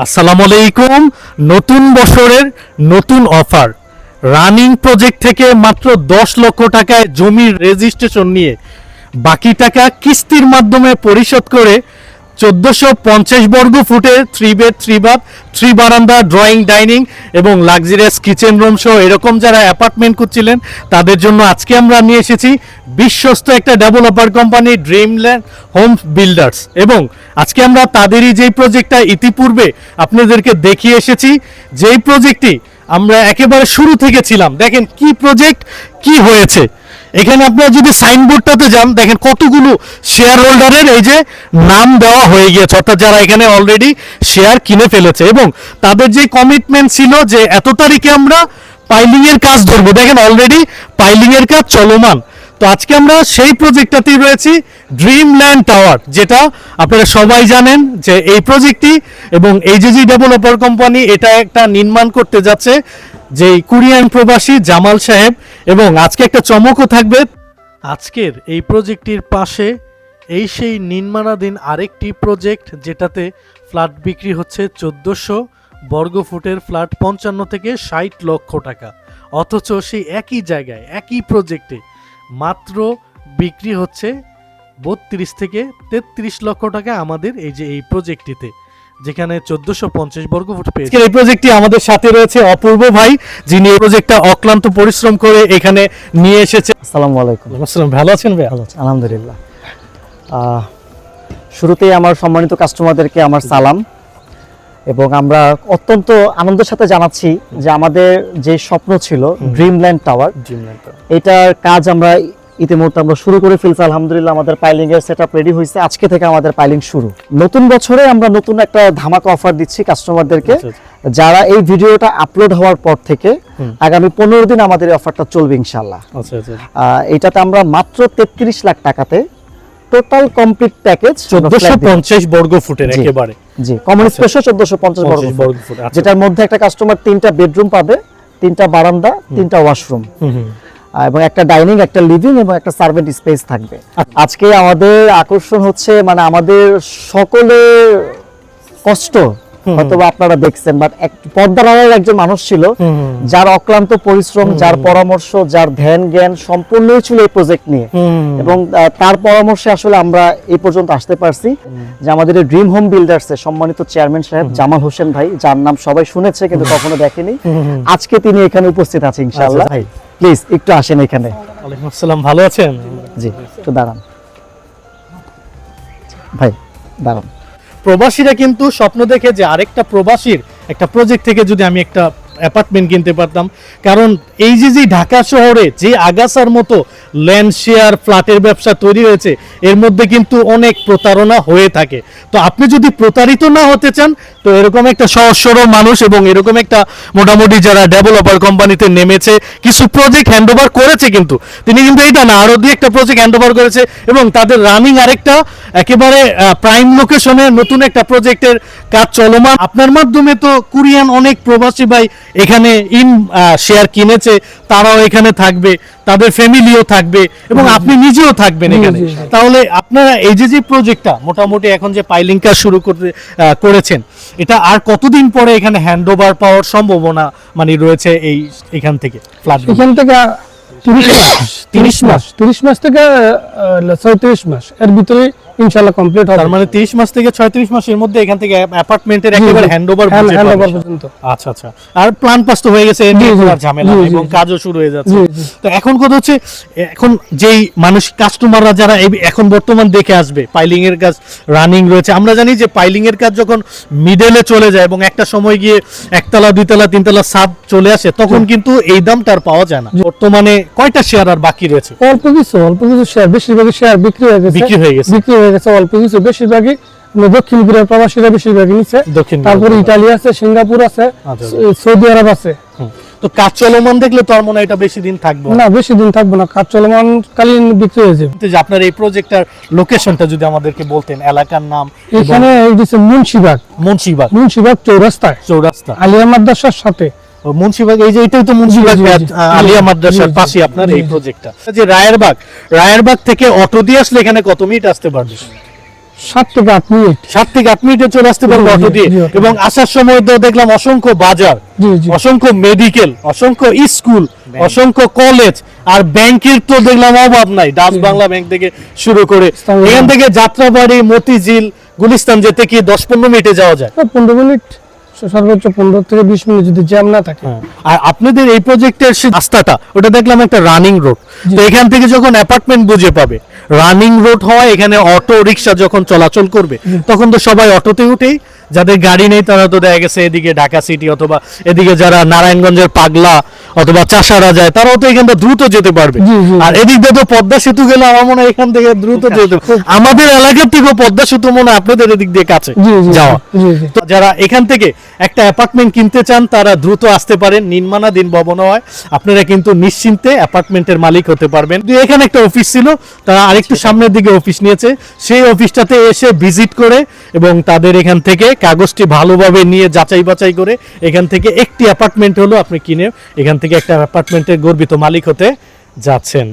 আসসালামু আলাইকুম। নতুন বছরের নতুন অফার, রানিং প্রজেক্ট থেকে মাত্র 10 লক্ষ টাকায় জমির রেজিস্ট্রেশন নিয়ে বাকি টাকা কিস্তির মাধ্যমে পরিশোধ করে 1450 বর্গ ফুটে 3 বেড 3 বাথ 3 বারান্দা ড্রয়িং ডাইনিং এবং লাক্সারিয়াস কিচেন রুম সহ এরকম যারা অ্যাপার্টমেন্ট খুঁজছিলেন তাদের জন্য আজকে আমরা নিয়ে এসেছি বিশ্বস্ত একটা developer company Dreamland home builders. এবং আজকে আমরা তাদেরই যেই প্রজেক্টটা ইতিপূর্বে আপনাদেরকে দেখিয়ে এসেছি, যেই প্রজেক্টটি আমরা একেবারে শুরু থেকে ছিলাম। দেখেন কি প্রজেক্ট কি হয়েছে। এখানে আপনারা যদি সাইনবোর্ডটাতে যান, দেখেন কতগুলো শেয়ার হোল্ডারের এই যে নাম দেওয়া হয়ে গিয়েছে, অর্থাৎ যারা এখানে অলরেডি শেয়ার কিনে ফেলেছে এবং তাদের যে কমিটমেন্ট ছিল যে এত তারিখে আমরা পাইলিং এর কাজ ধরবো। দেখেন অলরেডি পাইলিং এর কাজ চলমান। তো আজকে আমরা সেই প্রজেক্টটাতেই রয়েছি, ড্রিমল্যান্ড টাওয়ার, যেটা আপনারা সবাই জানেন যে এই প্রজেক্টটি এবং এই যে ডেভেলপার কোম্পানি এটা একটা নির্মাণ করতে যাচ্ছে যে কোরিয়ান প্রবাসী জামাল সাহেব। এবং আজকে একটা চমকও থাকবে। আজকের এই প্রজেক্টটির পাশে এই সেই নির্মাণাধীন আরেকটি প্রজেক্ট, যেটাতে ফ্ল্যাট বিক্রি হচ্ছে 1400 বর্গ ফুটের ফ্ল্যাট 55 থেকে 60 লক্ষ টাকা। অথচ সেই একই জায়গায় একই প্রজেক্টে মাত্র বিক্রি হচ্ছে 32 থেকে 33 লক্ষ টাকা আমাদের এই যে এই প্রজেক্টটিতে, যেখানে 1450 বর্গ ফুট পেয়েছে। এই প্রজেক্টটি আমাদের সাথে রয়েছে অপূর্ব ভাই, যিনি এই প্রজেক্টটা অক্লান্ত পরিশ্রম করে এখানে নিয়ে এসেছে। আসসালামু আলাইকুম। আসসালাম, ভালো আছেন ভাই? ভালো আছি আলহামদুলিল্লাহ। শুরুতেই আমার সম্মানিত কাস্টমারদেরকে আমার সালাম, এবং আমরা অত্যন্ত আনন্দের সাথে জানাচ্ছি যে আমাদের যে স্বপ্ন ছিল ড্রিমল্যান্ড টাওয়ার, এটার কাজ আমরা ইতিমধ্যে আমরা শুরু করে ফেলছি আলহামদুলিল্লাহ। আমাদের পাইলিং এর সেটআপ রেডি হয়েছে, আজকে থেকে আমাদের পাইলিং শুরু। নতুন বছরে আমরা নতুন একটা ধামাকা অফার দিচ্ছি কাস্টমারদেরকে, যারা এই ভিডিওটা আপলোড হওয়ার পর থেকে আগামী 15 দিন আমাদের এই অফারটা চলবে ইনশাআল্লাহ। এটাতে আমরা মাত্র 33 লাখ টাকাতে টোটাল কমপ্লিট প্যাকেজ 1450 বর্গ ফুটের একেবারে জি কমন স্পেশাল 1450 বর্গ ফুট, যেটার মধ্যে একটা কাস্টমার 3টা বেডরুম পাবে, 3টা বারান্দা, 3টা ওয়াশরুম এবং একটা ডাইনিং, একটা লিভিং এবং একটা সার্ভেন্ট স্পেস থাকবে। আজকে আমাদের আকর্ষণ হচ্ছে মানে আমাদের সকলের কষ্ট হয়তো আপনারা দেখছেন, বাট পর্দার আড়ালের একজন মানুষ ছিল যার অক্লান্ত পরিশ্রম, যার পরামর্শ, যার ধ্যান জ্ঞান সম্পূর্ণই ছিল এই প্রজেক্ট নিয়ে, এবং তার পরামর্শে আসলে আমরা এই পর্যন্ত আসতে পারছি। যে আমাদের ড্রিম হোম বিল্ডার্স এর সম্মানিত চেয়ারম্যান সাহেব জামাল হোসেন ভাই, যার নাম সবাই শুনেছে কিন্তু কখনো দেখেনি, আজকে তিনি এখানে উপস্থিত আছেন ইনশাআল্লাহ। ভাই প্লিজ একটু আসেন এখানে। ওয়ালাইকুম আসসালাম, ভালো আছেন? জি একটু দাঁড়ান ভাই, দাঁড়ান। প্রবাসীরা কিন্তু স্বপ্ন দেখে যে আরেকটা প্রবাসীর একটা প্রজেক্ট থেকে যদি আমি একটা অ্যাপার্টমেন্ট কিনতে পারতাম, কারণ এই যে ঢাকা শহরে যে আগাছার মতো ল্যান্ড শেয়ার ফ্ল্যাটের ব্যবসা তৈরি হয়েছে, এর মধ্যে কিন্তু অনেক প্রতারণা হয়ে থাকে। তো আপনি যদি প্রতারিত না হতে চান, তো এরকম একটা সহজ সরল মানুষ এবং এরকম একটা মোটামুটি যারা ডেভেলপার কোম্পানিতে নেমেছে, কিছু প্রজেক্ট হ্যান্ডওভার করেছে, কিন্তু তিনি কিন্তু এটা না আরো দিয়ে একটা প্রজেক্ট হ্যান্ডওভার করেছে এবং তাদের রানিং আরেকটা একেবারে প্রাইম লোকেশনে নতুন একটা প্রজেক্টের কাজ চলমান। আপনার মাধ্যমে তো কোরিয়ান অনেক প্রবাসী ভাই এখানে শেয়ার কিনেছে, তারাও এখানে থাকবে, তাদের ফ্যামিলিও থাকবে এবং আপনি নিজেও থাকবেন এখানে। তাহলে আপনারা এই যে প্রজেক্টটা মোটামুটি এখন যে পাইলিং কাজ শুরু করেছেন, এটা আর কতদিন পরে এখানে হ্যান্ডওভার পাওয়ার সম্ভাবনা মানে রয়েছে এখান থেকে ফ্ল্যাট? এখান থেকে 30 মাস থেকে 36 মাস এর ভিতরে ইনশাআল্লাহ কমপ্লিট হবে। তার মানে 30 মাস থেকে 36 মাসের মধ্যে এখান থেকে অ্যাপার্টমেন্টের একেবারে হ্যান্ডওভার পর্যন্ত। আচ্ছা আচ্ছা, আর প্ল্যান পাস তো হয়ে গেছে, আর ঝামেলা এবং কাজও শুরু হয়ে যাচ্ছে। তো এখন কথা হচ্ছে, এখন যেই মানুষ কাস্টমাররা যারা এখন বর্তমান দেখে আসবে, পাইলিং এর কাজ রানিং রয়েছে। আমরা জানি যে পাইলিং এর কাজ যখন মিডলে চলে যায় এবং একটা সময় গিয়ে একতলা, দুইতলা, তিনতলা ছাদ চলে আসে, তখন কিন্তু এই দামটা আর পাওয়া যায় না। বর্তমানে কয়টা শেয়ার আর বাকি রয়েছে? অল্প কিছু শেয়ার, বেশিরভাগ শেয়ার বিক্রি হয়ে গেছে, অল্প কিছু। বেশিরভাগই দক্ষিণ কোরিয়ার প্রবাসীরা বেশিরভাগই নিচ্ছে, তারপরে ইতালি আছে, সিঙ্গাপুর আছে, সৌদি আরব আছে। তো কাজ চলমান দেখলে তো আর মনে হয় এটা বেশি দিন থাকবে না, বেশি দিন থাকবে না, কাজ চলমান কালীন বিক্রি হয়ে যাবে। যে আপনার এই প্রজেক্টটার লোকেশনটা যদি আমাদেরকে বলতেন, এলাকার নাম। এখানে মুন্সিবাগ চৌরাস্তা আলিয়া মাদ্রাসার সাথে। মুন্সিবাগ, এই যে এটাই তো মুন্সিবাগ আলিয়া মাদ্রাসার পাশে আপনার এই প্রজেক্টটা। যে রায়েরবাগ থেকে অটো দিয়ে আসলে এখানে কত মিনিট আসতে পারবে? 7 থেকে 8 মিনিট। 7 থেকে 8 মিনিটে চলে আসতে পারবো জি, অটো দিয়ে। জি, অটো। এবং আসার সময় তো দেখলাম অসংখ্য বাজার, জি জি অসংখ্য মেডিকেল, অসংখ্য স্কুল, অসংখ্য কলেজ, আর ব্যাংকের তো দেখলাম অভাব নাই, ডাচ বাংলা ব্যাংক থেকে শুরু করে। ইসলামী এখান ব্যাংক। থেকে যাত্রাবাড়ি, মতিঝিল, গুলিস্তান যেতে কি 10-15 মিনিটে যাওয়া যায়? 15 মিনিট, সর্বোচ্চ 15 থেকে 20 মিনিট যদি জ্যাম না থাকে। আর আপনাদের এই প্রজেক্টের রাস্তাটা ওটা দেখলাম একটা রানিং রোড, তো এখান থেকে যখন অ্যাপার্টমেন্ট বুঝে পাবে, রানিং রোড হওয়ায় এখানে অটো রিক্সা যখন চলাচল করবে তখন তো সবাই অটোতে উঠেই, যাদের গাড়ি নেই তারা তো দেখা গেছে এদিকে ঢাকা সিটি অথবা এদিকে যারা নারায়ণগঞ্জের পাগলা অথবা চাষারা যায় তারাও তো এখান থেকে দ্রুত যেতে পারবে। জি, জি। আর এদিক দিয়ে তো পদ্মা সেতু গেলে আমার মনে হয় এখান থেকে দ্রুত যেতে আমাদের এলাকার থেকেও পদ্মা সেতু মনে হয় আপনাদের এদিক দিয়ে কাছে জি জি যাওয়া। জি জি তো যারা এখান থেকে একটা অ্যাপার্টমেন্ট কিনতে চান তারা দ্রুত আসতে পারেন, নির্মাণাধীন ভবন হয়, আপনারা কিন্তু নিশ্চিন্তে অ্যাপার্টমেন্টের মালিক হতে পারবেন। তো এখানে একটা অফিস ছিল, তারা আরেকটু সামনের দিকে অফিস নিয়েছে, সেই অফিসটাতে এসে ভিজিট করে এবং তাদের এখান থেকে কাগজটি ভালোভাবে নিয়ে যাচাই বাছাই করে এখান থেকে একটি অ্যাপার্টমেন্ট হলো আপনি কিনে এখান থেকে একটা অ্যাপার্টমেন্টের গর্বিত মালিক হতে যাচ্ছেন।